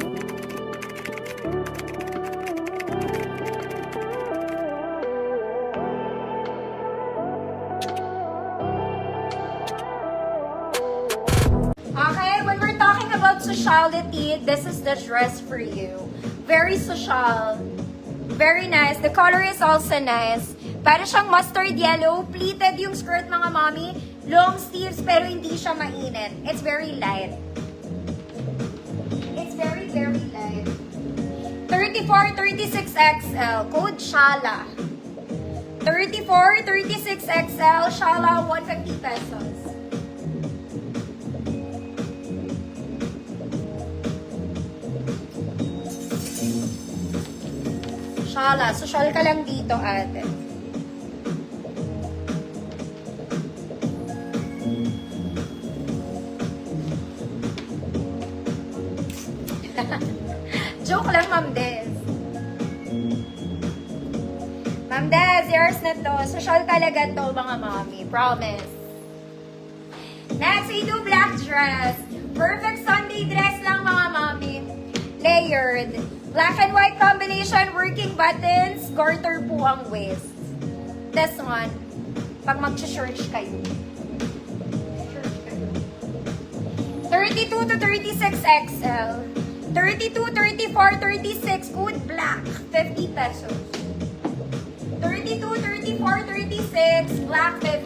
Okay, when we're talking about sociality, this is the dress for you. Very social. Very nice. The color is also nice. Para siyang mustard yellow. Pleated yung skirt, mga mommy. Long sleeves, pero hindi siya mainit. It's very light. It's very, very light. 34, 36 XL. Code Shala. 34, 36 XL. Shala, 150 pesos. Shala, social ka lang dito, ate. Joke lang, Ma'am Des. Ma'am Des, yours na to. Social talaga to, mga mommy. Promise. Next, we do black dress. Perfect Sunday dress lang, mga mommy. Layered. Black and white combination, working buttons, garter po ang waist. This one, pag mag-church kayo. 32 to 36 XL. 32, 34, 36, good black, 50 pesos. 32, 34, 36, black 50.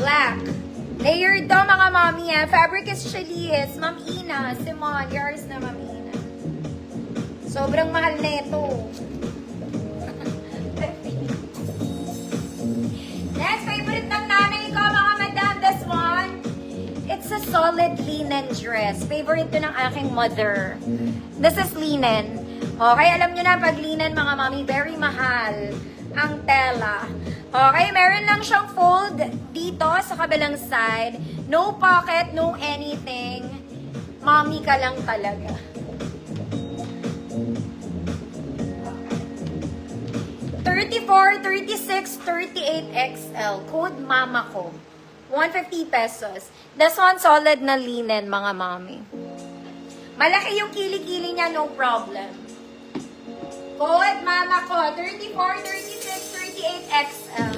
Black. Layered daw, mga mommy. Fabric is Chalice. Ma'am Ina, Simon, yours na, Ma'am Ina. Sobrang mahal na ito. Next, favorite ng nanay ko, mga madam, this one. It's a solid linen dress. Favorite to ng aking mother. This is linen. Okay, alam nyo na, pag linen, mga mommy, very mahal ang tela. Okay, meron lang siyang fold dito sa kabilang side. No pocket, no anything. Mommy ka lang talaga. Okay. 34, 36, 38 XL. Code mama ko. 150 pesos. This one solid na linen, mga mommy. Malaki yung kilikili niya, no problem. Code mama ko. 34, 36, 38 XL.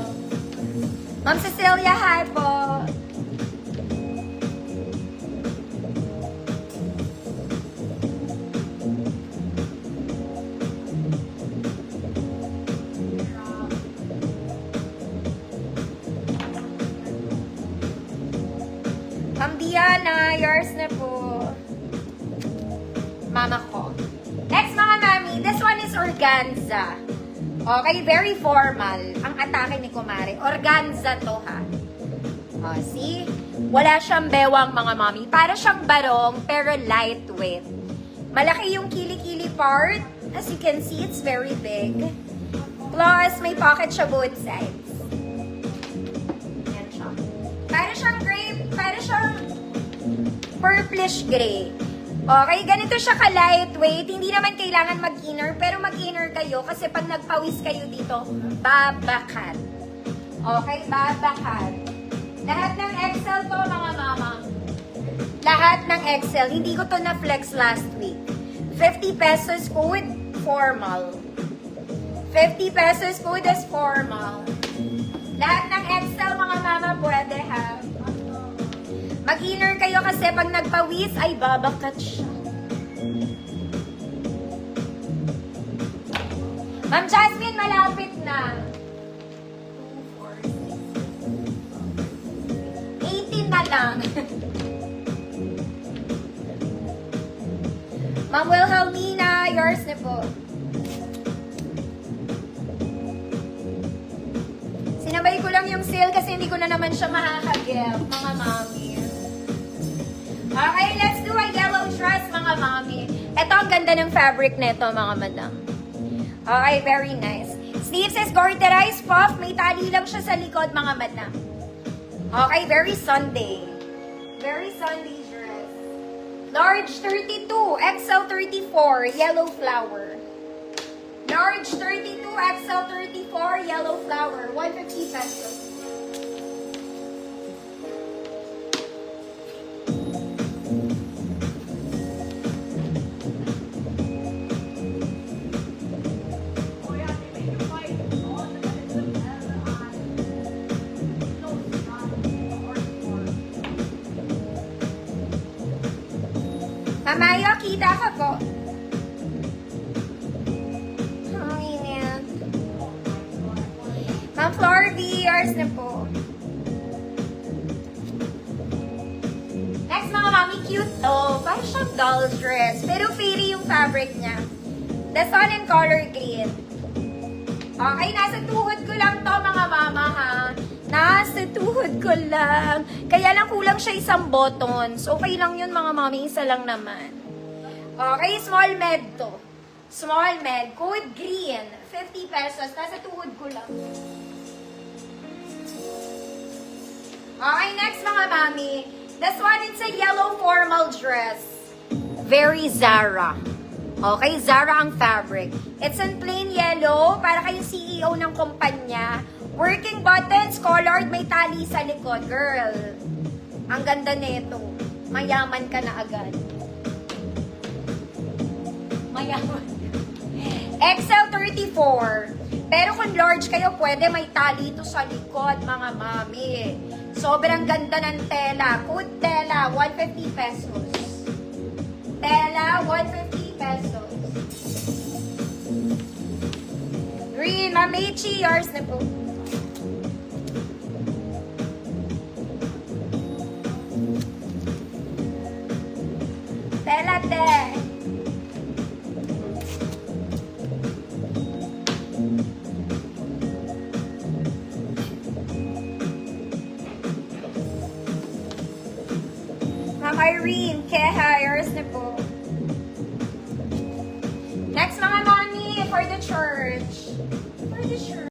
Ma'am Cecilia, hi po. Ma'am Diana, yours na po. Mama ko. Next, mga mami, this one is organza. Okay, very formal ang atake ni Kumare. Organza to, ha? Oh, see? Wala siyang bewang, mga mami. Para siyang barong, pero lightweight. Malaki yung kilikili part. As you can see, it's very big. Plus, may pocket siya both sides. Yan siya. Para siyang gray, para siyang purplish gray. Okay, ganito siya ka-lightweight. Hindi naman kailangan mag-inner, pero mag-inner kayo kasi pag nagpawis kayo dito, babakan. Okay, babakan. Lahat ng XL to, mga mama. Lahat ng XL. Hindi ko to na-flex last week. 50 pesos code, formal. 50 pesos code is formal. Lahat ng XL, mga mama, pwede ha. Mag-inner kayo kasi pag nagpawis ay babakat siya. Ma'am Jasmine, malapit na. 18 na lang. Ma'am Wilhelmina, yours na po. Sinabay ko lang yung sale kasi hindi ko na naman siya makakagel, mga mami. Okay, let's do a yellow dress, mga mami. Ito ang ganda ng fabric nito, mga madam. Okay, very nice. Sleeves is garterized puff. May tali lang siya sa likod, mga madam. Okay, very Sunday. Very Sunday dress. Large 32, XL 34, yellow flower. Large 32, XL 34, yellow flower. 150 pesos. Mamayo, kita ka po. Ang init. Ma'am Flor V, yours na po. Next, mga mami, cute to. Parang siyang doll's dress. Pero fairy yung fabric niya. The sun and color green. Okay, nasa tuhod ko lang to, mga mama, ha? Nasa tuhod ko lang. Kaya lang kulang siya isang buttons. Okay lang yun, mga mami. Isa lang naman. Okay, small med to. Small med. Code green. 50 pesos. Nasa tuhod ko lang. Okay, next, mga mami. This one, it's a yellow formal dress. Very Zara. Okay, Zara ang fabric. It's in plain yellow, para kayong CEO ng kumpanya. Working buttons, colored, may tali sa likod. Girl, ang ganda nito. Mayaman ka na agad. Mayaman. XL 34. Pero kung large kayo, pwede may tali ito sa likod, mga mami. Sobrang ganda ng tela. Code tela, 150 pesos. Tela, 150 pesos. Green, Mamichi, yours na po. Tela, te. Ma'am Irene, Keha, yours na po. Next, mga mami, for the church. For the church.